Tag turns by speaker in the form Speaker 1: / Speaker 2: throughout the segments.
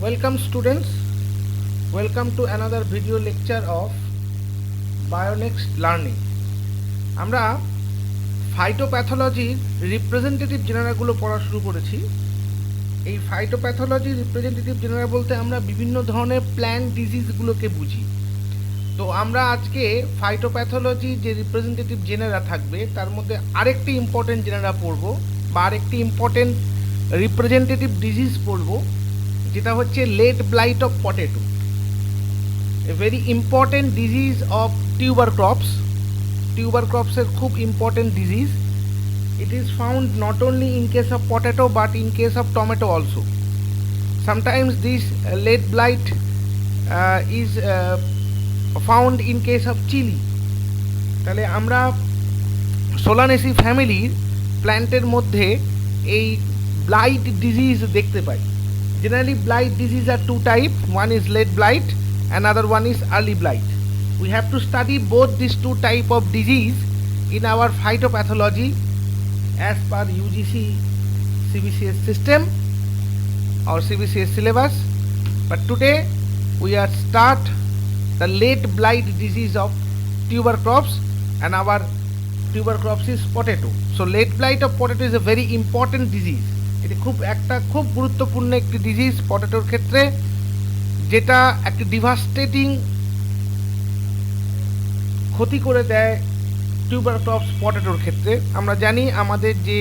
Speaker 1: Welcome students, welcome to another video lecture of Bionext Learning. আমরা ফাইটোপ্যাথোলজির representative জেনারাগুলো পড়া শুরু করেছি। এই ফাইটোপ্যাথোলজি রিপ্রেজেন্টেটিভ জেনারা বলতে আমরা বিভিন্ন ধরনের প্ল্যান্ট ডিজিজগুলোকে বুঝি। তো আমরা আজকে ফাইটোপ্যাথোলজি যে রিপ্রেজেন্টেটিভ জেনারা থাকবে তার মধ্যে আরেকটি ইম্পর্টেন্ট জেনারা পড়ব বা আরেকটি ইম্পর্টেন্ট রিপ্রেজেন্টেটিভ ডিজিজ পড়ব, যেটা হচ্ছে late blight of potato, a very important disease of tuber crops. Tuber ক্রপসের খুব important disease. It is found not only in case of potato but in case of tomato also. Sometimes this late blight is found in case of chili. তাহলে আমরা Solanaceae ফ্যামিলির প্ল্যান্টের মধ্যে এই blight disease দেখতে পাই। Generally blight disease are two types. One is late blight, another one is early blight. We have to study both these two type of disease in our phytopathology as per UGC CBCS system or CBCS syllabus. But today we are start the late blight disease of tuber crops, and our tuber crops is potato. So late blight of potato is a very important disease. এটি খুব গুরুত্বপূর্ণ একটি disease পটেটোর ক্ষেত্রে, যেটা একটি devastating ক্ষতি করে দেয় টিউবার ক্রপস পটেটোর ক্ষেত্রে। আমরা জানি আমাদের যে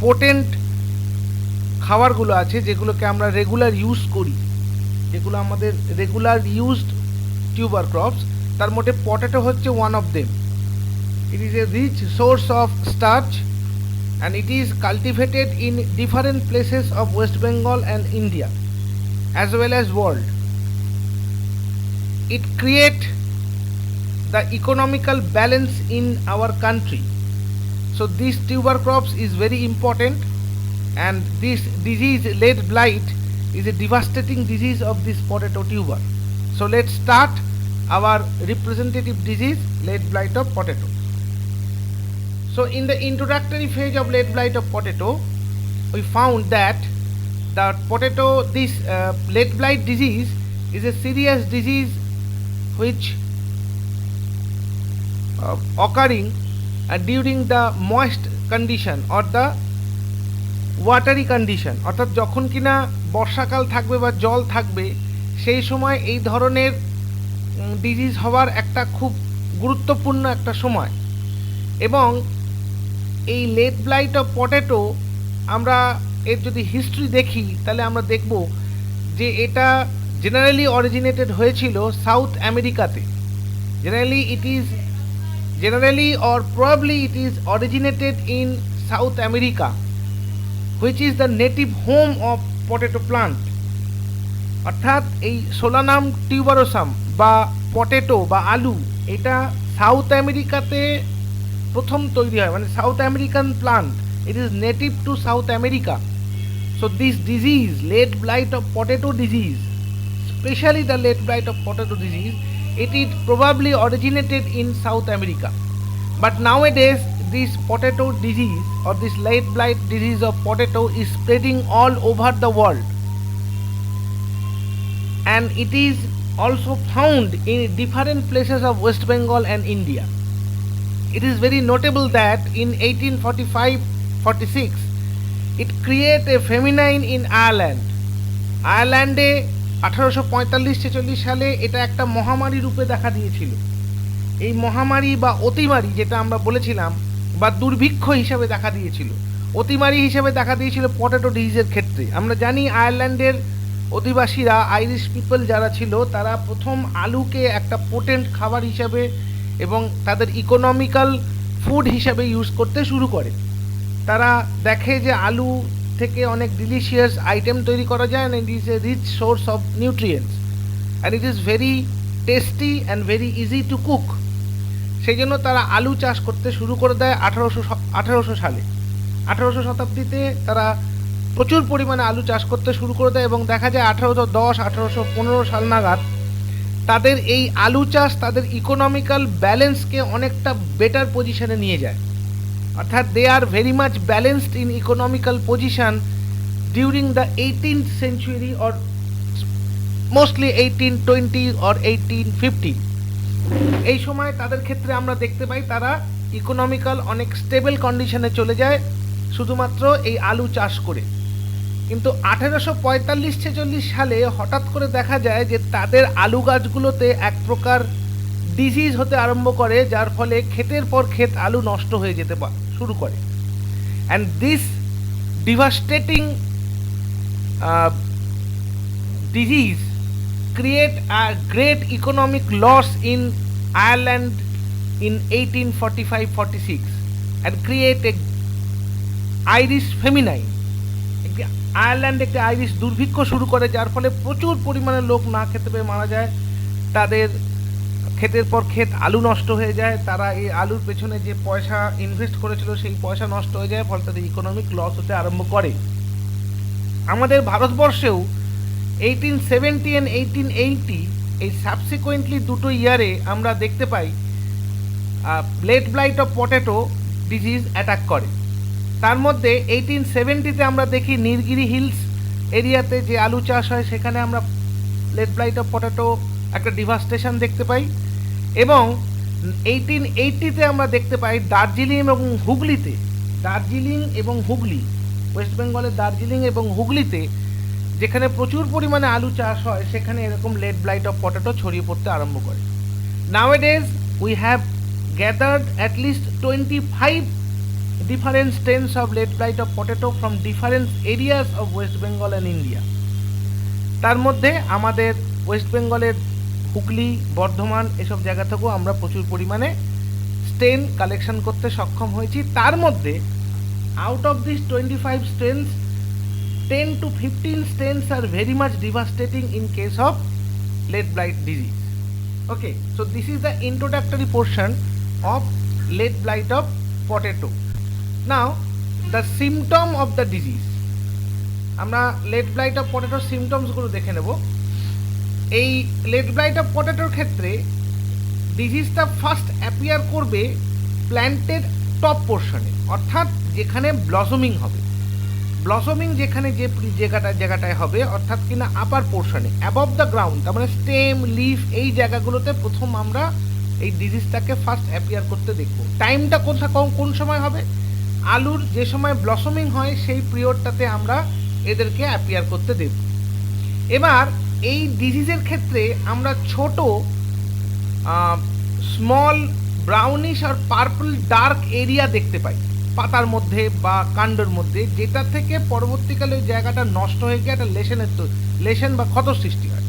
Speaker 1: পোটেন্ট খাবারগুলো আছে, যেগুলোকে আমরা রেগুলার ইউজ করি, যেগুলো আমাদের রেগুলার ইউজড টিউবার ক্রপস, তার মধ্যে পটেটো হচ্ছে one of them. It is a rich source of starch and it is cultivated in different places of West Bengal and India as well as world. It create the economical balance in our country. So this tuber crops is very important, and this disease late blight is a devastating disease of this potato tuber. So let's start our representative disease, late blight of potato. So in the introductory phase of late blight of potato, we found that this late blight disease is a serious disease which occurring during the moist condition or the watery condition, অর্থাৎ যখন কিনা বর্ষাকাল থাকবে বা জল থাকবে, সেই সময় এই ধরনের ডিজিজ হওয়ার একটা খুব গুরুত্বপূর্ণ একটা সময়। এবং এই লেট ব্লাইট অফ পটেটো আমরা এর যদি হিস্ট্রি দেখি, তাহলে আমরা দেখব যে এটা জেনারেলি অরিজিনেটেড হয়েছিল সাউথ আমেরিকাতে। Generally or probably it is originated in south America, which is the native home of potato plant. অর্থাৎ এই সোলানাম টিউবারোসাম বা পটেটো বা আলু, এটা সাউথ আমেরিকাতে প্রথম তৈরি হয়, মানে South American plant. It is native to South America. So this disease late blight of potato disease, specially the late blight of potato disease, it is probably originated in South America. But nowadays this potato disease or this late blight disease of potato is spreading all over the world, and it is also found in different places of West Bengal and India. It is very notable that in 1845-46 it created a famine in Ireland. আয়ারল্যান্ডে 1845-46 সালে এটা একটা মহামারী রূপে দেখা দিয়েছিল। এই মহামারী বা অতিমারি, যেটা আমরা বলেছিলাম, বা দুর্ভিক্ষ হিসাবে দেখা দিয়েছিল, অতিমারি হিসাবে দেখা দিয়েছিল পটেটো ডিজিজের ক্ষেত্রে। আমরা জানি আয়ারল্যান্ডের অধিবাসীরা, আইরিশ পিপল যারা ছিল, তারা প্রথম আলুকে একটা পোটেন্ট খাবার হিসাবে এবং তাদের ইকোনমিক্যাল ফুড হিসাবে ইউজ করতে শুরু করে। তারা দেখে যে আলু থেকে অনেক ডিলিশিয়াস আইটেম তৈরি করা যায়, and it is a rich source of nutrients and it is very tasty and very easy to cook. সেই জন্য তারা আলু চাষ করতে শুরু করে দেয় 1800 সালে। 1800 শতাব্দীতে তারা প্রচুর পরিমাণে আলু চাষ করতে শুরু করে দেয়, এবং দেখা যায় 1810-1815 সাল নাগাদ তাদের এই আলু চাষ তাদের ইকোনমিক্যাল ব্যালেন্সকে অনেকটা বেটার পজিশনে নিয়ে যায়। অর্থাৎ they are very much balanced in economical position during the 18th century or mostly 1820 or 1850। এই সময় তাদের ক্ষেত্রে আমরা দেখতে পাই তারা ইকোনমিক্যাল অনেক স্টেবল কন্ডিশনে চলে যায় শুধুমাত্র এই আলু চাষ করে। কিন্তু 1845-46 সালে হঠাৎ করে দেখা যায় যে তাদের আলু গাছগুলোতে এক প্রকার ডিজিজ হতে আরম্ভ করে, যার ফলে ক্ষেতের পর ক্ষেত আলু নষ্ট হয়ে যেতে শুরু করে। And this devastating disease create a great economic loss in Ireland in 1845-46 and create a Irish famine। আয়ারল্যান্ডে একটি আইরিশ দুর্ভিক্ষ শুরু করে, যার ফলে প্রচুর পরিমাণে লোক না খেতে পেয়ে মারা যায়, তাদের ক্ষেতের পর ক্ষেত আলু নষ্ট হয়ে যায়, তারা এই আলুর পেছনে যে পয়সা ইনভেস্ট করেছিল সেই পয়সা নষ্ট হয়ে যায়, ফলে তাদের ইকোনমিক লস হতে আরম্ভ করে। আমাদের ভারতবর্ষেও 1870 and 1880 এই সাবসিকুয়েন্টলি দুটো ইয়ারে আমরা দেখতে পাই late blight of potato disease attack করে। তার মধ্যে 1870-তে আমরা দেখি নীলগিরি হিলস এরিয়াতে যে আলু চাষ হয় সেখানে আমরা লেট ব্লাইট অফ পটেটো একটা ডিভাস্টেশন দেখতে পাই, এবং 1880-তে আমরা দেখতে পাই দার্জিলিং এবং হুগলি, ওয়েস্ট বেঙ্গলের দার্জিলিং এবং হুগলিতে যেখানে প্রচুর পরিমাণে আলু চাষ হয় সেখানে এরকম লেট ব্লাইট অফ পটেটো ছড়িয়ে পড়তে আরম্ভ করে। Nowadays we have gathered at least 25 different strains of late blight of potato from different areas of West Bengal and India। তার মধ্যে আমাদের ওয়েস্ট বেঙ্গলের হুগলি, বর্ধমান এসব জায়গা থেকেও আমরা প্রচুর পরিমাণে স্টেন কালেকশন করতে সক্ষম হয়েছি। তার মধ্যে out of this 25 strains 10 to 15 strains are very much devastating in case of late blight disease। Okay, so this is the introductory portion of late blight of potato। Now the symptom of the disease, আমরা late blight of পটেটোর সিমটমসগুলো দেখে নেব। এই late blight of পটেটোর ক্ষেত্রে ডিজিজটা first appear করবে প্ল্যান্টের top পোর্শনে, অর্থাৎ যেখানে ব্লসমিং হবে। ব্লসমিং যেখানে যে জায়গাটায় হবে, অর্থাৎ কিনা আপার পোর্শনে অ্যাবভ দ্য গ্রাউন্ড, তার মানে স্টেম, লিফ, এই জায়গাগুলোতে প্রথম আমরা এই ডিজিজটাকে ফার্স্ট অ্যাপিয়ার করতে দেখব। টাইমটা কোন সময় হবে? আলুর যে সময় ব্লসমিং হয় সেই পিরিয়ডটাতে আমরা এদেরকে অ্যাপিয়ার করতে দেব। এবার এই ডিজিজের ক্ষেত্রে আমরা ছোট স্মল ব্রাউনিশ আর পার্পল ডার্ক এরিয়া দেখতে পাই পাতার মধ্যে বা কাণ্ডের মধ্যে, যেটা থেকে পরবর্তীকালে ওই জায়গাটা নষ্ট হয়ে গিয়ে একটা লেশন বা ক্ষত সৃষ্টি হয়।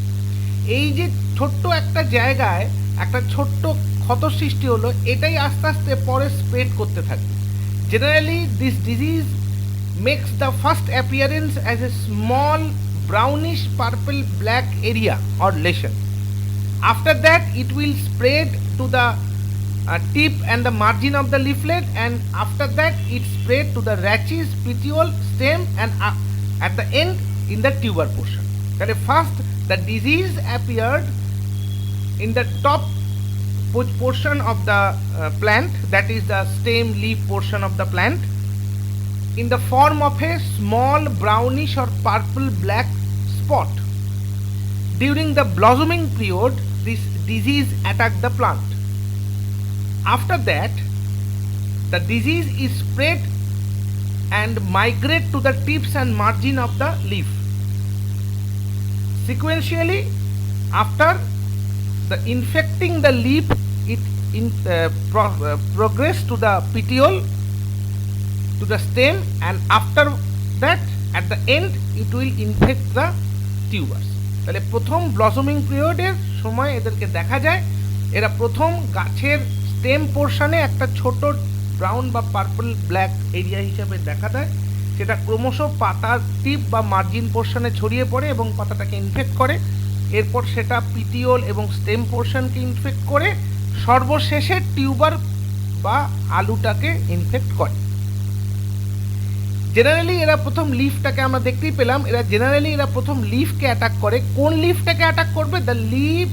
Speaker 1: এই যে ছোট্ট একটা জায়গায় একটা ছোট্ট ক্ষত সৃষ্টি হলো, এটাই আস্তে আস্তে পরে স্প্রেড করতে থাকে। Generally, this disease makes the first appearance as a small brownish purple black area or lesion. After that, it will spread to the tip and the margin of the leaflet, and after that, it spread to the rachis, petiole, stem, and at the end in the tuber portion. That is, first the disease appeared in the top portion of the plant, that is the stem leaf portion of the plant, in the form of a small brownish or purple black spot. During the blossoming period, this disease attacked the plant. After that, the disease is spread and migrate to the tips and margin of the leaf. Sequentially, after the infecting the leaf, it progress to the petiole, to the stem, and after that at the end it will infect the tubers। তাহলে প্রথম ব্লসমিং পিরিয়ডের সময় এদেরকে দেখা যায়, এরা প্রথম গাছের স্টেম পোর্শনে একটা ছোট ব্রাউন বা পার্পল ব্ল্যাক এরিয়া হিসাবে দেখা দেয়, সেটা ক্রমশ পাতার টিপ বা মার্জিন পোর্শনে ছড়িয়ে পড়ে এবং পাতাটাকে ইনফেক্ট করে। এরপর সেটা পিটিওল এবং স্টেম পোর্শনকে ইনফেক্ট করে সর্বশেষে টিউবার বা আলুটাকে ইনফেক্ট করে। জেনারেলি এরা প্রথম লিফটাকে আমরা দেখতেই পেলাম, এরা প্রথম লিফকে অ্যাটাক করে। কোন লিফটাকে অ্যাটাক করবে? The leaf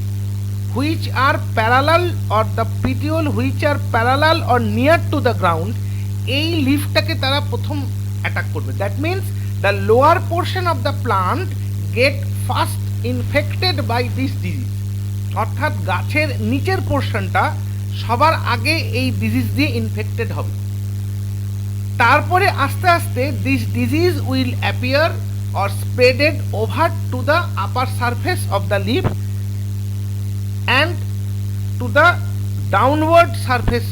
Speaker 1: which are parallel or the petiole which are parallel or near to the ground, এই লিফটাকে তারা প্রথম অ্যাটাক করবে। That means the lower portion of the plant get first infected by this disease, অর্থাৎ গাছের নিচের পোর্শনটা সবার আগে এই ডিজিজ দিয়ে ইনফেক্টেড হবে। তারপরে আস্তে আস্তে this disease will appear or spreaded over to the upper surface of the leaf and to the downward surface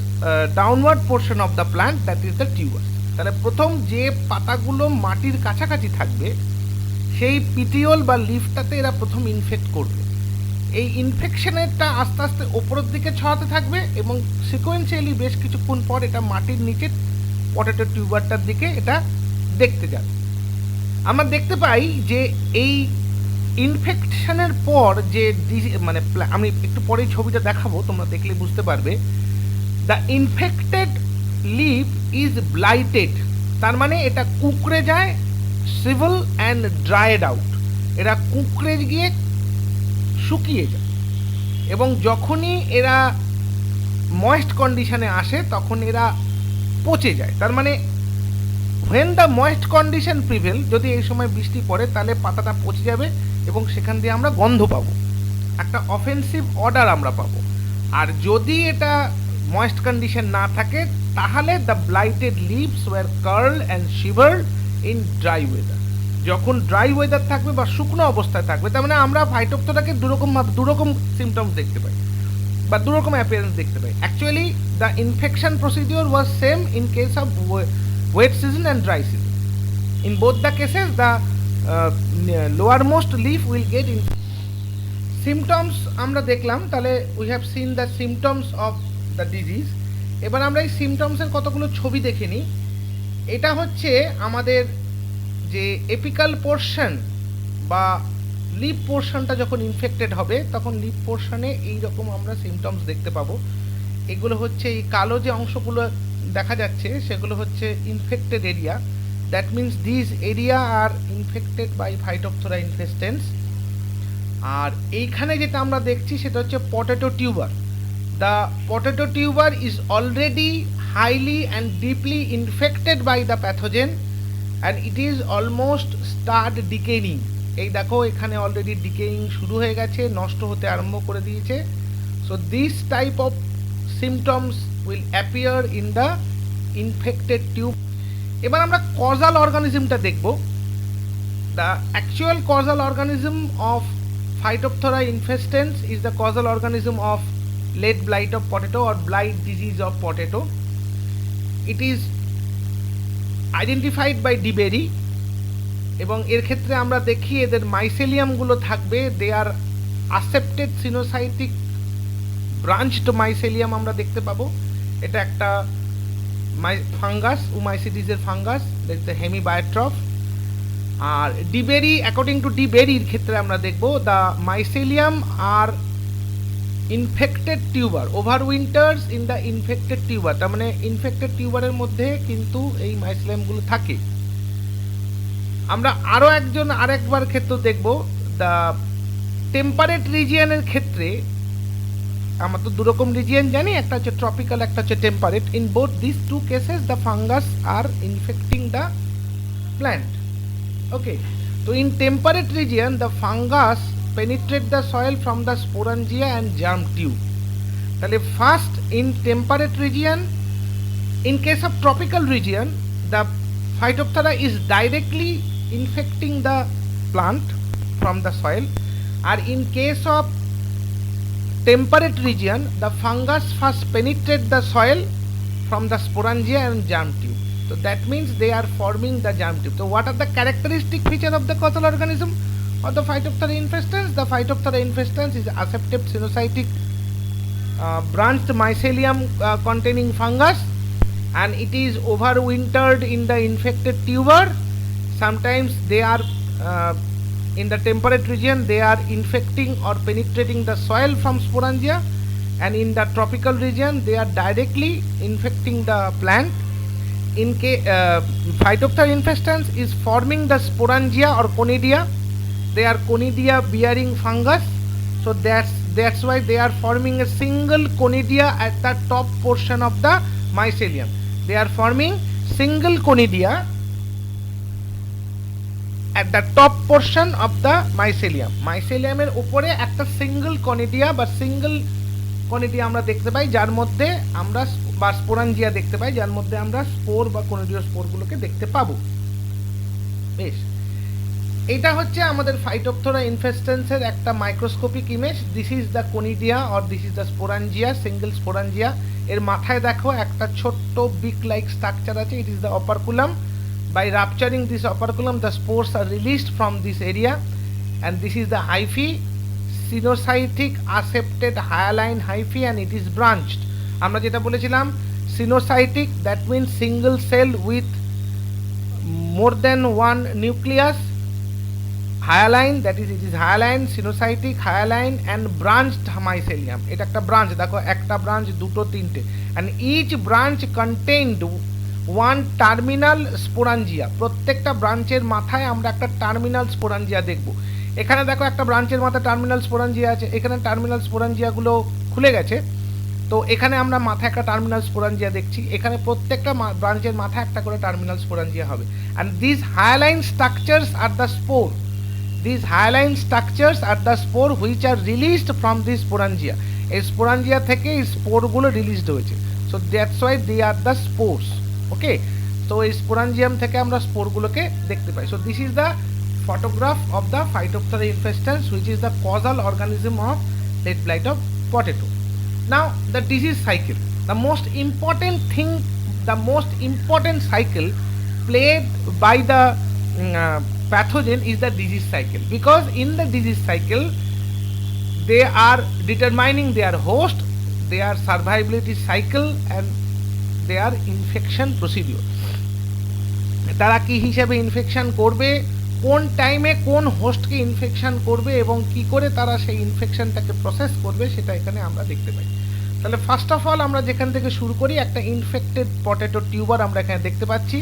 Speaker 1: downward portion of the plant, that is the tuber. তাহলে প্রথম যে পাতাগুলো মাটির কাছাকাছি থাকবে সেই পিটিওল বা লিফটাতে এরা প্রথম ইনফেক্ট করবে। এই ইনফেকশনেরটা আস্তে আস্তে ওপরের দিকে ছড়াতে থাকবে এবং সিকোয়েন্সিয়ালি বেশ কিছুক্ষণ পর এটা মাটির নিচে পটেটো টিউবারটার দিকে এটা দেখতে যাবে। আমরা দেখতে পাই যে এই ইনফেকশনের পর যে মানে আমি একটু পরে ছবিটা দেখাবো, তোমরা দেখলে বুঝতে পারবে। দ্য ইনফেক্টেড লিফ ইজ ব্লাইটেড, তার মানে এটা কুঁকড়ে যায়, সিভল অ্যান্ড ড্রাইড আউট, এরা কুঁকড়ে গিয়ে শুকিয়ে যায়। এবং যখনই এরা ময়েস্ট কন্ডিশনে আসে তখন এরা পচে যায়। তার মানে when the moist condition prevail, যদি এই সময় বৃষ্টি পড়ে তাহলে পাতাটা পচে যাবে এবং সেখান দিয়ে আমরা গন্ধ পাবো, একটা অফেন্সিভ অর্ডার আমরা পাবো। আর যদি এটা ময়েস্ট কন্ডিশন না থাকে তাহলে the blighted leaves were curl and shivered in dry weather. যখন ড্রাই ওয়েদার থাকবে বা শুকনো অবস্থায় থাকবে, তার মানে আমরা ফাইটোপ্থরাকে দুরকম সিমটমস দেখতে পাই বা দুরকম অ্যাপিয়ারেন্স দেখতে পাই। Actually the infection procedure was same in case of wet season and dry season. In both the cases the lower most leaf will get in. Symptoms আমরা দেখলাম, তাহলে we have seen the symptoms of the disease. এবার আমরা এই সিমটমসের কতগুলো ছবি দেখে নিই। এটা হচ্ছে আমাদের যে এপিক্যাল পোর্শন বা লিপ পোর্শনটা যখন ইনফেক্টেড হবে তখন লিপ পোর্শনে এইরকম আমরা সিমটমস দেখতে পাবো। এগুলো হচ্ছে এই কালো যে অংশগুলো দেখা যাচ্ছে সেগুলো হচ্ছে infected area, that means this area are infected by Phytophthora infestans. আর এইখানে যেটা আমরা দেখছি সেটা হচ্ছে potato tuber. The potato tuber is already highly and deeply infected by the pathogen and it is almost start decaying. এই দেখো এখানে অলরেডি ডিকেইং শুরু হয়ে গেছে, নষ্ট হতে আরম্ভ করে দিয়েছে। So this type of symptoms will appear in the infected tube. এবার আমরা কজাল অর্গানিজমটা দেখব। The actual causal organism of Phytophthora infestans is the causal organism of late blight of potato or blight disease of potato. It is identified by DeBerry এবং এর ক্ষেত্রে আমরা দেখি এদের মাইসেলিয়ামগুলো থাকবে, they are aseptate coenocytic branched mycelium আমরা দেখতে পাবো। এটা একটা ফাঙ্গাস, উমাইসিডিসের ফাঙ্গাস, দ্যাটস দ্য হেমিবায়োট্রফ। আর ডিবেরি, অ্যাকর্ডিং টু ডিবেরির ক্ষেত্রে আমরা দেখব the mycelium are infected tuber over winters in the infected tuber. তার মানে ইনফেক্টেড টিউবারের মধ্যে কিন্তু এই মাইসেলিয়ামগুলো থাকে। আমরা আরেকবার ক্ষেত্রে দেখব দ্য টেম্পারেট রিজিয়নের ক্ষেত্রে। আমরা তো দুরকম রিজিয়ন জানি, একটা হচ্ছে ট্রপিক্যাল, একটা হচ্ছে temperate. In both this two cases the fungus are infecting the plant. Okay, so in temperate region the fungus penetrate the soil from the sporangia and germ tube. তাহলে first in temperate region, in case of tropical region the Phytophthora is directly infecting the plant from the soil, or in case of temperate region the fungus first penetrate the soil from the sporangia and germ tube. So that means they are forming the germ tube. So what are the characteristic feature of the causal organism of the Phytophthora infestans? The Phytophthora infestans is aseptic sinusitic branched mycelium containing fungus, and it is overwintered in the infected tuber. Sometimes they are in the temperate region they are infecting or penetrating the soil from sporangia, and in the tropical region they are directly infecting the plant. In case Phytophthora infestans is forming the sporangia or conidia. They are conidia bearing fungus, so that's why they are forming a single conidia at the top portion of the mycelium. They are forming single conidia at the top portion of the mycelium. মাইসেলিয়ামের উপরে একটা single conidia বা single conidia আমরা দেখতে পাই, যার মধ্যে আমরা বা sporangia দেখতে পাই, যার মধ্যে আমরা স্পোর বা কনিডিও স্পোরগুলোকে দেখতে পাবো। বেশ, এটা হচ্ছে আমাদের ফাইটোপথোরা ইনফেস্টেন্সের একটা microscopic image. This is the conidia or this is the sporangia, single sporangia. এর মাথায় দেখো একটা ছোট্ট বিক লাইক স্ট্রাকচার আছে, it is the operculum. By rupturing this operculum, the spores are released from this area, and this is the hyphae, sinusoidtic aseptate hyaline hyphae, and it is branched. আমরা যেটা বলেছিলাম sinusoidtic, that means single cell with more than one nucleus. Hyaline, that is it is hyaline, sinusoidtic, hyaline, and branched mycelium. এটা একটা branch, দেখো একটা branch, দুটো, তিনটে, and each branch contained one terminal sporangia. প্রত্যেকটা ব্রাঞ্চের মাথায় আমরা একটা টার্মিনাল স্পোরাঞ্জিয়া দেখব। এখানে দেখো একটা ব্রাঞ্চের মাথায় টার্মিনাল স্পোরাঞ্জিয়া আছে, এখানে টার্মিনাল স্পোরাঞ্জিয়াগুলো খুলে গেছে, তো এখানে আমরা মাথায় একটা টার্মিনাল স্পোরাঞ্জিয়া দেখছি। এখানে প্রত্যেকটা ব্রাঞ্চের মাথায় একটা করে টার্মিনাল স্পোরাঞ্জিয়া হবে। And this hyaline structures are the spore, this hyaline structures are the spore which are released from this sporangia. এই স্পোরাঞ্জিয়া থেকে এই স্পোরগুলো রিলিজড হয়েছে, so that's why they are the spores. Okay, তো এই sporangium থেকে আমরা স্পোরগুলোকে দেখতে পাই। So this is the photograph of the Phytophthora infestans which is the causal organism of late blight of potato. Now the disease cycle, the most important thing, the most important cycle played by the pathogen is the disease cycle, because in the disease cycle they are determining their host, their survivability cycle, and their infection procedure. তারা কি হিসাবে infection করবে, কোন টাইমে কোন হোস্টকে infection করবে, এবং কি করে তারা সেই ইনফেকশনটাকে প্রসেস করবে, সেটা এখানে আমরা দেখতে পাই। তাহলে ফার্স্ট অফ অল আমরা যেখান থেকে শুরু করি, একটা ইনফেক্টেড পটেটো টিউবার আমরা এখানে দেখতে পাচ্ছি,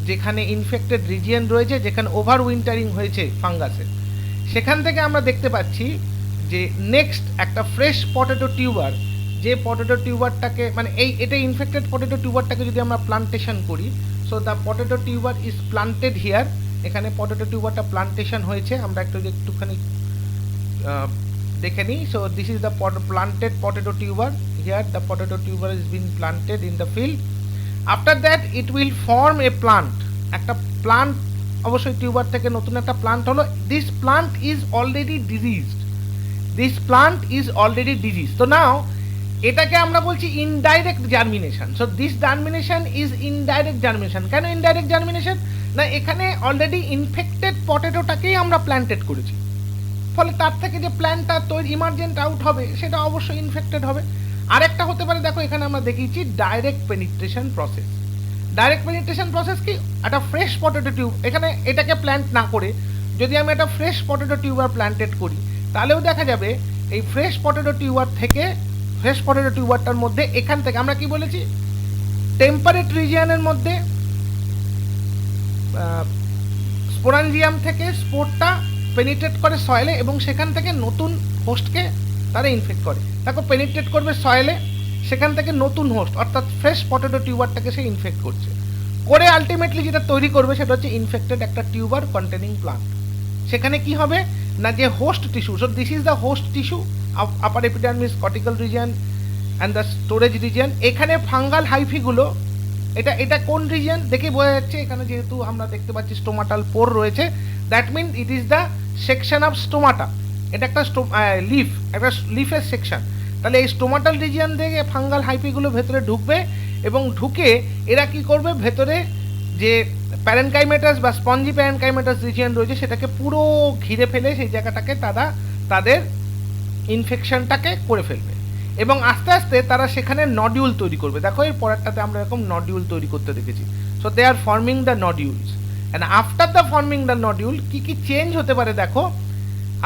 Speaker 1: যেখানে ইনফেক্টেড রিজিয়ন রয়েছে, যেখানে ওভার উইন্টারিং হয়েছে ফাঙ্গাসের। সেখান থেকে আমরা দেখতে পাচ্ছি যে নেক্সট একটা ফ্রেশ পটেটো টিউবার, যে পটেটো টিউবারটাকে মানে এটা ইনফেক্টেড পটেটো টিউবারটাকে যদি আমরা প্লান্টেশন করি, so the potato tuber is planted here. এখানে পটেটো টিউবারটা প্লান্টেশন হয়েছে, আমরা একটুখানি দেখে নিই। So this is the planted potato tuber, here the potato tuber is bin planted in the field. After that it will form A plant, একটা plant, অবশ্যই tuber থেকে নতুন একটা প্লান্ট হলো। This plant is already diseased, this plant is already disease. তো নাও এটাকে আমরা বলছি indirect germination. So this germination is indirect germination. কেন ইনডাইরেক্ট জার্মিনেশন? না, এখানে অলরেডি ইনফেক্টেড পটেটোটাকেই আমরা প্ল্যান্টেড করেছি, ফলে তার থেকে যে প্ল্যান্টটা তৈরি ইমার্জেন্ট আউট হবে সেটা অবশ্যই ইনফেক্টেড হবে। আরেকটা হতে পারে, দেখো এখানে আমরা দেখিয়েছি direct penetration process. Direct penetration process কি, একটা ফ্রেশ পটেটো টিউব, এখানে এটাকে প্ল্যান্ট না করে যদি আমি একটা ফ্রেশ পটেটো টিউবার প্ল্যান্টেড করি, তাহলেও দেখা যাবে এই ফ্রেশ পটেটো টিউবার থেকে, ফ্রেশ পটেটো টিউবারটার মধ্যে এখান থেকে আমরা কি বলেছি, টেম্পারেট রিজিয়নের মধ্যে স্পোরাঞ্জিয়াম থেকে স্পোরটা পেনিট্রেট করে সয়েলে, এবং সেখান থেকে নতুন হোস্টকে তারা ইনফেক্ট করে। দেখো পেনিট্রেট করবে সয়েলে, সেখান থেকে নতুন হোস্ট অর্থাৎ ফ্রেশ পটেটো টিউবারটাকে সে ইনফেক্ট করছে, করে আলটিমেটলি যেটা তৈরি করবে সেটা হচ্ছে ইনফেক্টেড একটা টিউবার কন্টেনিং প্লান্ট। সেখানে কি হবে না, যে host tissue, so this is the host tissue of upper epidermis, cortical region and the storage region. এখানে ফাঙ্গাল হাইফিগুলো, এটা কোন রিজিয়ন দেখে বোঝা যাচ্ছে, এখানে যেহেতু আমরা দেখতে পাচ্ছি স্টোমাটাল পোর রয়েছে, that mean it is the section of stomata. এটা একটা লিফ, একটা লিফের সেকশন। তাহলে এই স্টোমাটাল রিজিয়ন থেকে ফাঙ্গাল হাইফিগুলো ভেতরে ঢুকবে, এবং ঢুকে এরা কি করবে, ভেতরে যে প্যারেনকাইমেটাস বা স্পঞ্জি প্যারেনকাইমেটাস রিজিয়ন রয়েছে সেটাকে পুরো ঘিরে ফেলে সেই জায়গাটাকে তারা তাদের ইনফেকশনটাকে করে ফেলবে, এবং আস্তে আস্তে তারা সেখানে নডিউল তৈরি করবে। দেখো এর পরেরটাতে আমরা এরকম নডিউল তৈরি করতে দেখেছি। So they are forming the nodules, and after the forming the nodule কী কী চেঞ্জ হতে পারে দেখো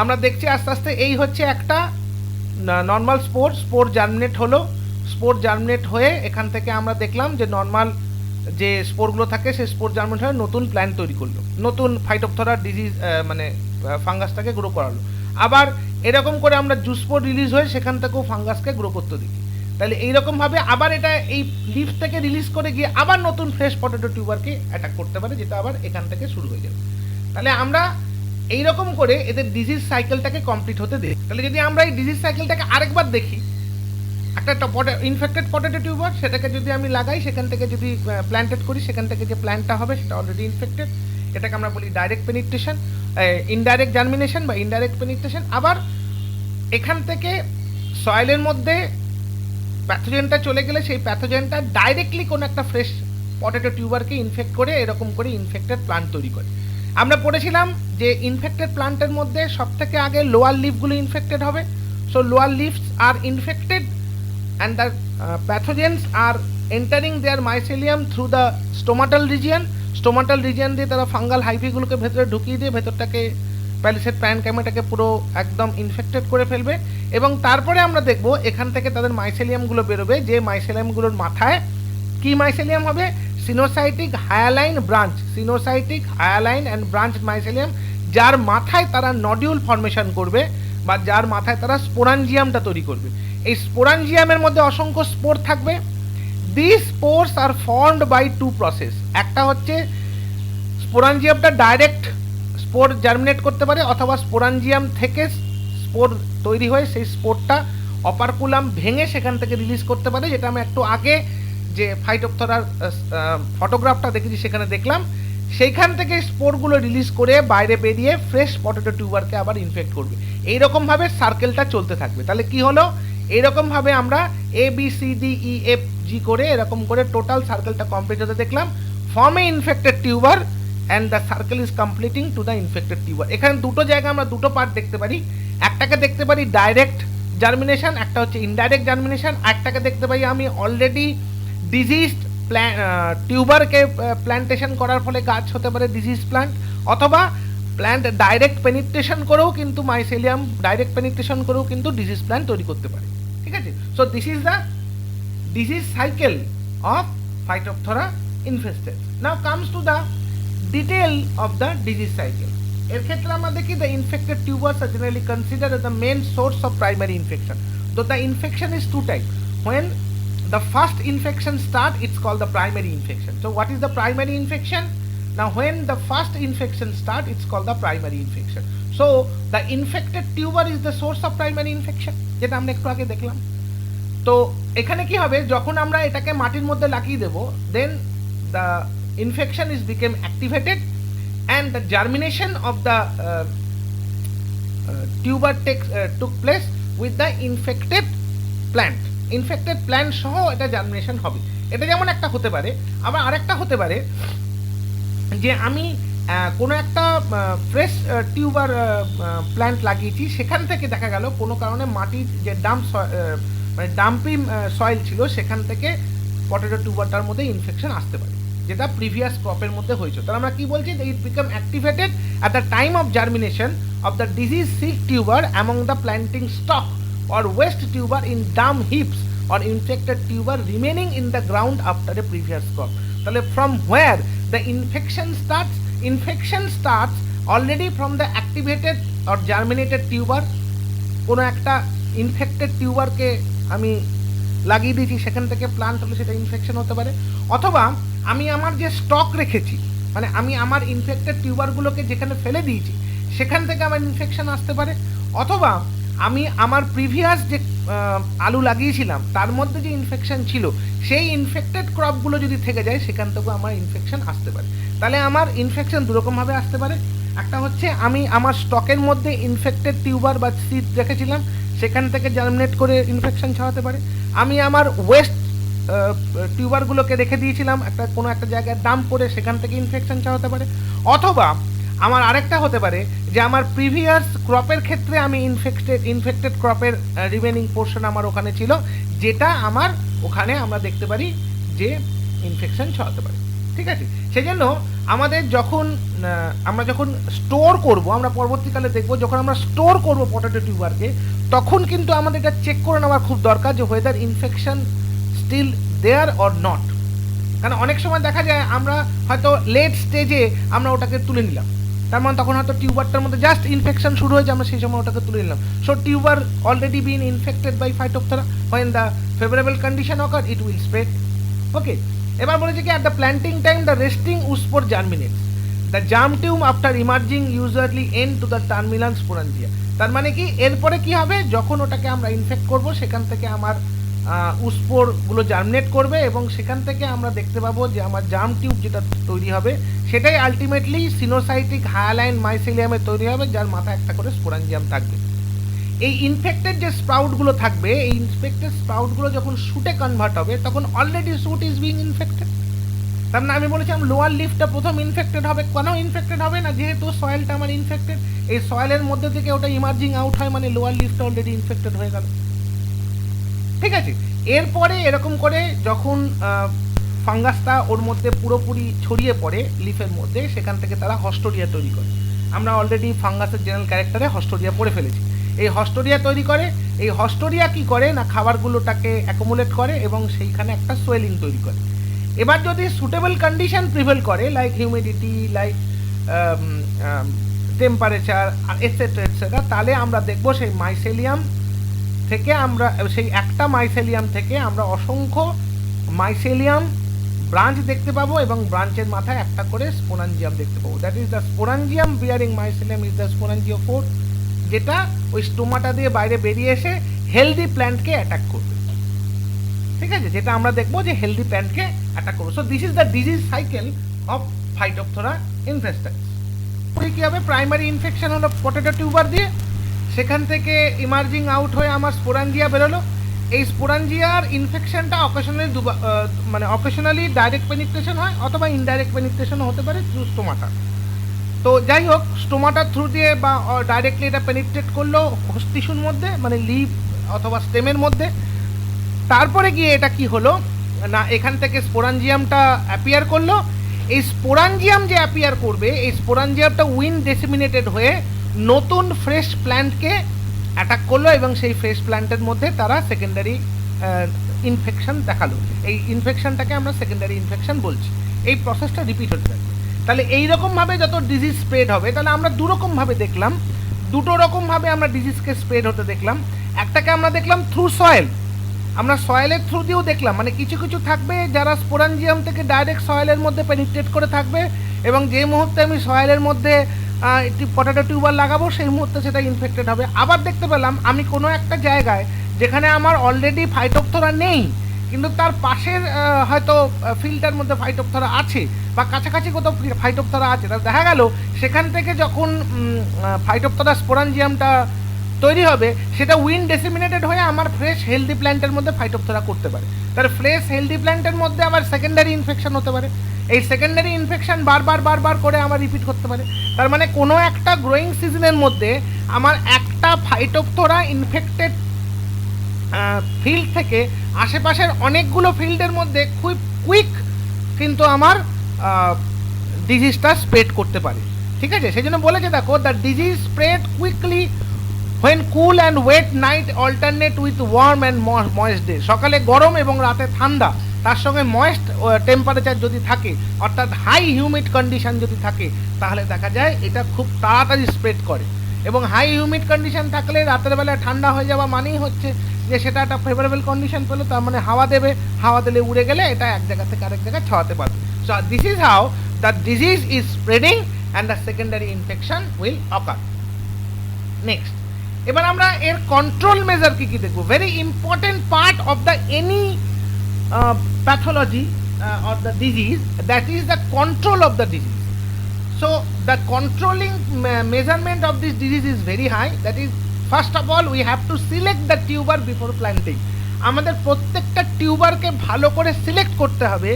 Speaker 1: আমরা দেখছি আস্তে আস্তে। এই হচ্ছে একটা নর্মাল স্পোর জার্মিনেট হলো, স্পোর জার্মিনেট হয়ে এখান থেকে আমরা দেখলাম যে নর্মাল যে স্পোরগুলো থাকে সেই স্পোর জার্মিনেট হয়ে নতুন প্ল্যান্ট তৈরি করলো, নতুন ফাইটোপথোরা ডিজিজ মানে ফাঙ্গাসটাকে গ্রো করালো। আবার এরকম করে আমরা জুস্পোর রিলিজ হয়ে সেখান থেকেও ফাঙ্গাসকে গ্রো করতে দেখি। তাহলে এইরকমভাবে আবার এটা এই লিফ থেকে রিলিজ করে গিয়ে আবার নতুন ফ্রেশ পটেটো টিউবারকে অ্যাটাক করতে পারে, যেটা আবার এখান থেকে শুরু হয়ে যাবে। তাহলে আমরা এইরকম করে এদের ডিজিজ সাইকেলটাকে কমপ্লিট হতে দিই। তাহলে যদি আমরা এই ডিজিজ সাইকেলটাকে আরেকবার দেখি, একটা ইনফেক্টেড পটেটো টিউবার, সেটাকে যদি আমি লাগাই, সেখান থেকে যদি প্ল্যান্টেড করি, সেখান থেকে যে প্ল্যান্টটা হবে সেটা অলরেডি ইনফেক্টেড, এটাকে আমরা বলি ডাইরেক্ট পেনিট্রেশন, ইনডাইরেক্ট জার্মিনেশন বা ইনডাইরেক্ট পেনিট্রেশন। আবার এখান থেকে সয়েলের মধ্যে প্যাথোজেনটা চলে গেলে সেই প্যাথোজেনটা ডাইরেক্টলি কোনো একটা ফ্রেশ পটেটো টিউবারকে ইনফেক্ট করে এরকম করে ইনফেক্টেড প্লান্ট তৈরি করে। আমরা পড়েছিলাম যে ইনফেক্টেড প্লান্টের মধ্যে সব থেকে আগে লোয়ার লিফগুলো ইনফেক্টেড হবে। So lower leaves are infected and the pathogens are entering their mycelium through the stomatal region. Stomatal region দিয়ে তারা ফাঙ্গাল হাইফিগুলোকে ভেতরে ঢুকিয়ে দিয়ে ভেতরটাকে প্যালিসেড প্যারেনকাইমাটাকে পুরো একদম ইনফেক্টেড করে ফেলবে। এবং তারপরে আমরা দেখব এখান থেকে তাদের মাইসেলিয়ামগুলো বেরোবে, যে মাইসেলিয়ামগুলোর মাথায় কি মাইসেলিয়াম হবে? Coenocytic hyaline branch, coenocytic hyaline and branch mycelium, যার মাথায় তারা নডিউল ফর্মেশন করবে বা যার মাথায় তারা স্পোরাঞ্জিয়ামটা তৈরি করবে। এই স্পোরাঞ্জিয়ামের মধ্যে অসংখ্য স্পোর থাকবে। This spores are formed by two process. একটা হচ্ছে স্পোরাঞ্জিয়ামটা ডাইরেক্ট স্পোর জার্মিনেট করতে পারে, অথবা স্পোরাঞ্জিয়াম থেকে স্পোর তৈরি হয়ে সেই স্পোরটা অপারকুলাম ভেঙে সেখান থেকে রিলিজ করতে পারে, যেটা আমি একটু আগে যে ফাইটোপথরার ফটোগ্রাফটা দেখেছি সেখানে দেখলাম। সেইখান থেকে স্পোরগুলো রিলিজ করে বাইরে বেরিয়ে ফ্রেশ পটেটো টিউবারকে আবার ইনফেক্ট করবে। এইরকমভাবে সার্কেলটা চলতে থাকবে। তাহলে কি হলো? এইরকমভাবে আমরা ABCDEFG করে এরকম করে টোটাল সার্কেলটা কমপ্লিট হতে দেখলাম। Form A infected tuber and the circle is completing to the infected tuber. এখানে দুটো জায়গায় আমরা দুটো পার্ট দেখতে পারি। একটাকে দেখতে পারি ডাইরেক্ট জার্মিনেশন, একটা হচ্ছে ইনডাইরেক্ট জার্মিনেশন। একটাকে দেখতে পাই আমি অলরেডি ডিজিজড টিউবারকে প্ল্যান্টেশন করার ফলে গাছ হতে পারে ডিজিজ প্ল্যান্ট, অথবা প্ল্যান্ট ডাইরেক্ট পেনিট্রেশন করেও কিন্তু মাইসেলিয়াম ডাইরেক্ট পেনিট্রেশন করেও কিন্তু ডিজিজ প্ল্যান্ট তৈরি করতে পারে। ঠিক আছে? So this is the disease cycle of Phytophthora infested. Now comes to the detail of the disease cycle. এর ক্ষেত্রে আমরা দেখি the infected tubers are generally consider the main source of primary infection. তো the infection is two type. When the first infection start, it's called the primary infection. So what is the primary infection? Now when the first infection start, it's called the primary infection. So the infected tumor is the source of primary infection, যেটা আমরা একটু আগে দেখলাম। তো এখানে কি হবে, যখন আমরা এটাকে মাটির মধ্যে লাগিয়ে দেব, then the infection is became activated and the germination of the tuber took place with the infected plant. Infected plant সহ এটা জার্মিনেশন হবে। এটা যেমন একটা হতে পারে। আবার আরেকটা হতে পারে যে আমি কোনো একটা ফ্রেশ টিউবার প্ল্যান্ট লাগিয়েছি, সেখান থেকে দেখা গেল কোনো কারণে মাটির যে মানে ডাম্পি সয়েল ছিল সেখান থেকে পটেটো টিউবারটার মধ্যে ইনফেকশন আসতে পারে, যেটা প্রিভিয়াস ক্রপের মধ্যে হয়েছে। তাহলে আমরা কি বলছি, যে it become activated at the time of germination of the disease sick tuber among the planting stock or waste tuber in dump heaps or infected tuber remaining in the ground after a previous crop. তাহলে from where the infection starts already from the activated or germinated tuber। কোনো একটা infected টিউবারকে আমি লাগিয়ে দিয়েছি, সেখান থেকে plant হলে সেটা ইনফেকশন হতে পারে। অথবা আমি আমার যে স্টক রেখেছি, মানে আমি আমার ইনফেক্টেড টিউবারগুলোকে যেখানে ফেলে দিয়েছি সেখান থেকে আমার ইনফেকশন আসতে পারে। অথবা আমি আমার প্রিভিয়াস যে আলু লাগিয়েছিলাম তার মধ্যে যে ইনফেকশন ছিল, সেই ইনফেক্টেড ক্রপগুলো যদি থেকে যায় সেখান থেকেও আমার ইনফেকশন আসতে পারে। তাহলে আমার ইনফেকশন দুরকমভাবে আসতে পারে। একটা হচ্ছে আমি আমার স্টকের মধ্যে ইনফেক্টেড টিউবার বা সিড রেখেছিলাম, সেখান থেকে জার্মিনেট করে ইনফেকশন ছড়াতে পারে। আমি আমার ওয়েস্ট টিউবারগুলোকে রেখে দিয়েছিলাম কোনো একটা জায়গায় ডাম্প করে, সেখান থেকে ইনফেকশন ছড়াতে পারে। অথবা আমার আরেকটা হতে পারে যে আমার প্রিভিয়াস ক্রপের ক্ষেত্রে আমি ইনফেক্টেড ক্রপের রিমেনিং পোর্শন আমার ওখানে ছিল, যেটা আমার ওখানে আমরা দেখতে পারি যে ইনফেকশন ছড়াতে পারে। ঠিক আছে? সেজন্য আমাদের আমরা যখন স্টোর করব, আমরা পরবর্তীকালে দেখব যখন আমরা স্টোর করব পটেটো টিউবারকে, তখন কিন্তু আমাদের এটা চেক করে নেওয়া খুব দরকার যে whether infection still there or not. কারণ অনেক সময় দেখা যায় আমরা হয়তো লেট স্টেজে আমরা ওটাকে তুলে নিলাম, তার মানে তখন হয়তো টিউবারটার মধ্যে জাস্ট ইনফেকশন শুরু হয়েছে, আমরা সেই সময় ওটাকে তুলে নিলাম। So tuber already been infected by Phytophthora, when the favorable condition occur it will spread. Okay, এবার বলেছে কি, at the planting time the resting oospore germinates. The germ tube after emerging usually end to the terminal sporangia. তার মানে কি, এরপরে কি হবে, যখন ওটাকে আমরা ইনফেক্ট করব সেখান থেকে আমার উস্পোরগুলো জার্মিনেট করবে এবং সেখান থেকে আমরা দেখতে পাবো যে আমার জার্ম টিউব যেটা তৈরি হবে সেটাই আলটিমেটলি সিনোসাইটিক হায়ালাইন মাইসেলিয়ামে তৈরি হবে, যার মাথায় একটা করে স্পোরাঞ্জিয়াম থাকবে। এই ইনফেক্টেড যে স্প্রাউটগুলো থাকবে, এই ইনফেক্টেড স্প্রাউটগুলো যখন শুটে কনভার্ট হবে তখন already shoot is being infected. তার মানে আমি বলেছিলাম লোয়ার লিফটা প্রথম ইনফেক্টেড হবে। কেন ইনফেক্টেড হবে না, যেহেতু সয়েলটা আমার ইনফেক্টেড, এই সয়েলের মধ্যে থেকে ওটা ইমার্জিং আউট হয়, মানে লোয়ার লিফটা অলরেডি ইনফেক্টেড হয়ে গেল। ঠিক আছে, এরপরে এরকম করে যখন ফাঙ্গাসটা ওর মধ্যে পুরোপুরি ছড়িয়ে পড়ে লিফের মধ্যে, সেখান থেকে তারা হস্টোরিয়া তৈরি করে। আমরা অলরেডি ফাঙ্গাসের জেনারেল ক্যারেক্টারে হস্টোরিয়া পড়ে ফেলেছি। এই হস্টোরিয়া তৈরি করে, এই হস্টোরিয়া কি করে না, খাবারগুলোটাকে অ্যাকোমোলেট করে এবং সেইখানে একটা সোয়েলিং তৈরি করে। এবার যদি সুটেবল কন্ডিশন প্রিভেল করে, like humidity, like temperature etcetera etcetera, তাহলে আমরা দেখবো সেই মাইসেলিয়াম থেকে আমরা সেই একটা মাইসেলিয়াম থেকে আমরা অসংখ্য মাইসেলিয়াম ব্রাঞ্চ দেখতে পাবো এবং ব্রাঞ্চের মাথায় একটা করে স্পোরাঞ্জিয়াম দেখতে পাবো। That is the sporangium bearing mycelium is the sporangiophore, যেটা ওই স্টোমাটা দিয়ে বাইরে বেরিয়ে এসে হেলদি প্ল্যান্টকে অ্যাটাক করবে। ঠিক আছে, যেটা আমরা দেখবো যে হেলদি প্ল্যান্টকে অ্যাটাক করবে। So this is the disease cycle of Phytophthora infestans. কি হবে, প্রাইমারি ইনফেকশন হলো পটেটো টিউবার দিয়ে, সেখান থেকে ইমার্জিং আউট হয়ে আমার স্পোরাঞ্জিয়া বেরোলো। এই স্পোরাঞ্জিয়ার ইনফেকশনটা অকেশনালি ডাইরেক্ট পেনিট্রেশন হয় অথবা ইনডাইরেক্ট পেনিট্রেশনও হতে পারে থ্রু স্টোমাটা। তো যাই হোক, স্টোমাটার থ্রু দিয়ে বা ডাইরেক্টলি এটা পেনিট্রেট করলো হোস্ট টিস্যুর মধ্যে, মানে লিভ অথবা স্টেমের মধ্যে। তারপরে গিয়ে এটা কি হলো না, এখান থেকে স্পোরাঞ্জিয়ামটা অ্যাপিয়ার করলো। এই স্পোরাঞ্জিয়াম যে অ্যাপিয়ার করবে, এই স্পোরাঞ্জিয়ামটা উইন্ড ডিসেমিনেটেড হয়ে নতুন ফ্রেশ প্ল্যান্টকে অ্যাটাক করলো এবং সেই ফ্রেশ প্ল্যান্টের মধ্যে তারা সেকেন্ডারি ইনফেকশন দেখালো। এই ইনফেকশনটাকে আমরা সেকেন্ডারি ইনফেকশন বলছি। এই প্রসেসটা রিপিট হতে থাকবে। তাহলে এইরকমভাবে যত ডিজিজ স্প্রেড হবে, তাহলে আমরা দুরকমভাবে দেখলাম, দুটো রকমভাবে আমরা ডিজিজকে স্প্রেড হতে দেখলাম। একটাকে আমরা দেখলাম থ্রু সয়েল, আমরা সয়েলের থ্রু দিয়েও দেখলাম, মানে কিছু কিছু থাকবে যারা স্পোরাঞ্জিয়াম থেকে ডাইরেক্ট সয়েলের মধ্যে পেনিট্রেট করে থাকবে এবং যে মুহূর্তে আমি সয়েলের মধ্যে একটি পটেটো টিউবার লাগাবো সেই মুহূর্তে সেটা ইনফেক্টেড হবে। আবার দেখতে পেলাম আমি কোনো একটা জায়গায় যেখানে আমার অলরেডি ফাইটোপথরা নেই, কিন্তু তার পাশের হয়তো ফিল্ডটার মধ্যে ফাইটোপথরা আছে বা কাছাকাছি কোথাও ফাইটোপথরা আছে, তাহলে দেখা গেল সেখান থেকে যখন ফাইটোপথরা স্পোরাঞ্জিয়ামটা তৈরি হবে সেটা উইন্ড ডিসেমিনেটেড হয়ে আমার ফ্রেশ হেলদি প্ল্যান্টের মধ্যে ফাইটোপথরা করতে পারে। তাহলে ফ্রেশ হেলদি প্ল্যান্টের মধ্যে আবার সেকেন্ডারি ইনফেকশন হতে পারে। এই সেকেন্ডারি ইনফেকশন বারবার করে আমার রিপিট করতে পারে। তার মানে কোনো একটা গ্রোয়িং সিজনের মধ্যে আমার একটা ফাইটোপথরা ইনফেক্টেড ফিল্ড থেকে আশেপাশের অনেকগুলো ফিল্ডের মধ্যে খুব কুইক কিন্তু আমার ডিজিজটা স্প্রেড করতে পারে। ঠিক আছে, সেই জন্য বলেছে দেখো, the disease spread quickly when cool and wet night alternate with warm and moist day। সকালে গরম এবং রাতে ঠান্ডা, তার সঙ্গে ময়েস্ট টেম্পারেচার যদি থাকে, অর্থাৎ হাই হিউমিড কন্ডিশন যদি থাকে, তাহলে দেখা যায় এটা খুব তাড়াতাড়ি স্প্রেড করে। এবং হাই হিউমিড কন্ডিশন থাকলে রাতের বেলা ঠান্ডা হয়ে যাওয়া মানেই হচ্ছে যে সেটা একটা ফেভারেবল কন্ডিশন পেলো, তার মানে হাওয়া দেবে, হাওয়া দিলে উড়ে গেলে এটা এক জায়গা থেকে আরেক জায়গায় ছড়াতে পারবে। So this is how the disease is spreading and the secondary infection will ochre. Next, এবার আমরা এর কন্ট্রোল মেজার কি কি দেখবো। Very important part of the any pathology or the disease, that is the control of the disease. So the controlling measurement of this disease is very high. That is, first of all we have to select the tuber before planting. আমাদের প্রত্যেকটা টিউবারকে ভালো করে select করতে হবে,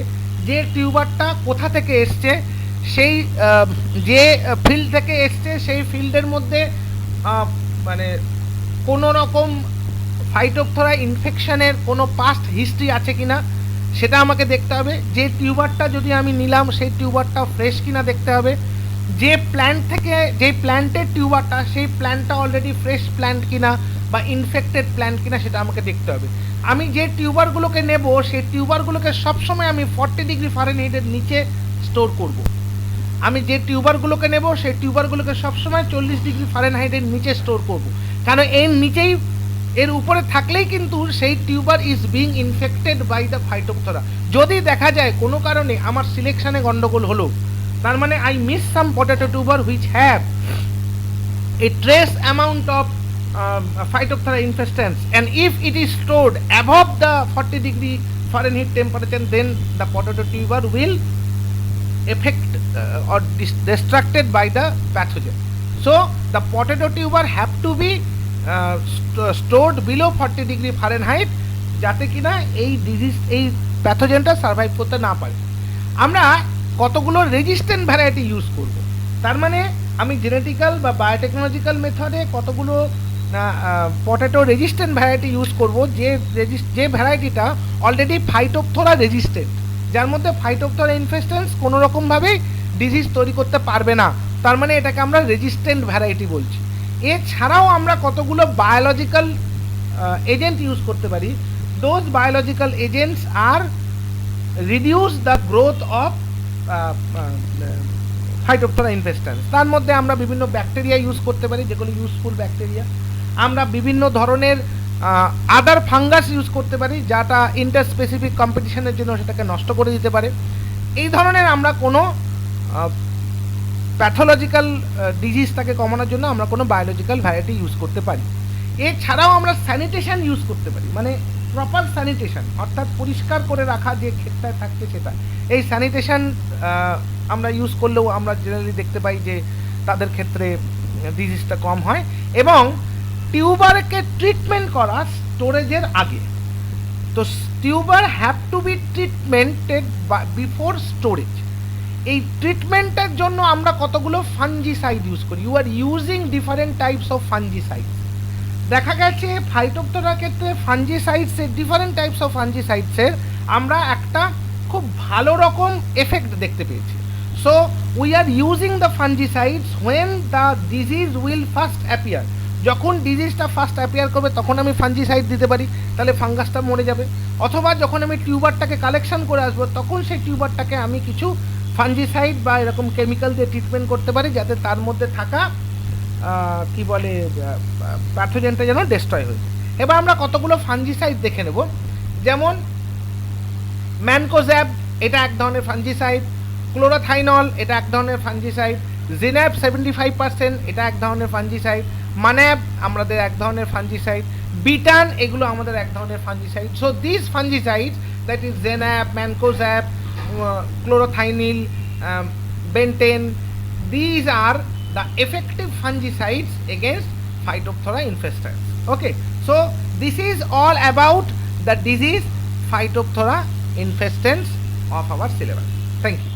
Speaker 1: যে টিউবারটা কোথা থেকে এসছে, সেই যে ফিল্ড থেকে এসছে সেই ফিল্ডের মধ্যে মানে কোনো রকম ফাইটোপথরা ইনফেকশনের কোনো পাস্ট হিস্ট্রি আছে কিনা সেটা আমাকে দেখতে হবে। যে টিউবারটা যদি আমি নিলাম সেই টিউবারটা ফ্রেশ কিনা দেখতে হবে। যে প্ল্যান্ট থেকে, যে প্ল্যান্টের টিউবারটা, সেই প্ল্যান্টটা অলরেডি ফ্রেশ প্ল্যান্ট কিনা বা ইনফেক্টেড প্ল্যান্ট কিনা সেটা আমাকে দেখতে হবে। আমি যে টিউবারগুলোকে নেব সেই টিউবারগুলোকে সবসময় আমি 40 ডিগ্রি ফারেনহাইটের নিচে স্টোর করব। আমি যে টিউবারগুলোকে নেব সেই টিউবারগুলোকে সবসময় 40 ডিগ্রি ফারেনহাইটের নিচে স্টোর করব, কারণ এর নিচেই, এর উপরে থাকলেই কিন্তু সেই tuber is being infected by the Phytophthora. যদি দেখা যায় কোনো কারণে আমার সিলেকশনে গন্ডগোল হলো, তার মানে I miss some potato tuber which have a trace amount of Phytophthora infestans, and if it is stored above the 40 degree Fahrenheit temperature, then the potato tuber will affect or destructed by the pathogen. So the potato tuber have to be stored below 40 degree Fahrenheit যাতে কিনা এই disease এই প্যাথোজেনটা survive করতে না পারে। আমরা কতগুলো resistant variety use করব, তার মানে আমি জেনেটিক্যাল বা বায়োটেকনোলজিক্যাল মেথডে কতগুলো পটেটো রেজিস্ট্যান্ট ভ্যারাইটি ইউজ করব যে ভ্যারাইটিটা অলরেডি ফাইটোপথোরা রেজিস্ট্যান্ট, যার মধ্যে ফাইটোপথোরা ইনফেস্টেন্স কোনো রকমভাবেই ডিজিজ তৈরি করতে পারবে না, তার মানে এটাকে আমরা রেজিস্ট্যান্ট ভ্যারাইটি বলছি। এছাড়াও আমরা কতগুলো বায়োলজিক্যাল এজেন্ট ইউজ করতে পারি। Those biological agents are reduce the growth of Phytophthora infestans. তার মধ্যে আমরা বিভিন্ন ব্যাকটেরিয়া ইউজ করতে পারি, যেগুলো ইউজফুল ব্যাকটেরিয়া। আমরা বিভিন্ন ধরনের আদার ফাঙ্গাস ইউজ করতে পারি, যাটা ইন্টার স্পেসিফিক কম্পিটিশনের জন্য সেটাকে নষ্ট করে দিতে পারে। এই ধরনের আমরা কোনো প্যাথোলজিক্যাল ডিজিজটাকে কমানোর জন্য আমরা কোনো বায়োলজিক্যাল ভ্যারাইটি ইউজ করতে পারি। এছাড়াও আমরা স্যানিটেশন ইউজ করতে পারি, মানে প্রপার স্যানিটেশন, অর্থাৎ পরিষ্কার করে রাখা যে ক্ষেত্রে থাকছে সেটা। এই স্যানিটেশন আমরা ইউজ করলেও আমরা জেনারেলি দেখতে পাই যে তাদের ক্ষেত্রে ডিজিজটা কম হয়। এবং টিউবারকে ট্রিটমেন্ট করা স্টোরেজের আগে, তো tuber have to be treatmented before storage. এই ট্রিটমেন্টের জন্য আমরা কতগুলো ফাঞ্জিসাইড ইউজ করি। You are using different types of fungicide. দেখা গেছে ফাইটোপথোরার ক্ষেত্রে ফাঞ্জিসাইডসের ডিফারেন্ট টাইপস অফ ফাঞ্জিসাইডসের আমরা একটা খুব ভালো রকম এফেক্ট দেখতে পেয়েছি। So we are using the fungicides when the disease will first appear. যখন ডিজিজটা ফার্স্ট অ্যাপিয়ার করবে তখন আমি ফাঞ্জিসাইড দিতে পারি, তাহলে ফাঙ্গাসটা মরে যাবে। অথবা যখন আমি টিউবারটাকে কালেকশন করে আসবো তখন সেই টিউবারটাকে আমি কিছু ফাঞ্জিসাইড বা এরকম কেমিক্যাল দিয়ে ট্রিটমেন্ট করতে পারি, যাতে তার মধ্যে থাকা কি বলে প্যাথোজেনটা যেন ডেস্ট্রয় হয়ে যায়। এবার আমরা কতগুলো ফাঞ্জিসাইড দেখে নেব। যেমন ম্যানকোজ্যাব, এটা এক ধরনের ফাঞ্জিসাইড। ক্লোরোথাইনল, এটা এক ধরনের ফাঞ্জিসাইড। জিন্যাব 75%, এটা এক ধরনের ফাঞ্জিসাইড। মান্যাব আমাদের এক ধরনের ফাঞ্জিসাইড। বিটান, এগুলো আমাদের এক ধরনের fungicide. So this fungicide, that is zineb, mancozeb, chlorothalonil, বেন্টেন, these are the effective fungicides against Phytophthora infestans. Okay, so this is all about the disease Phytophthora infestans of our syllabus. Thank you.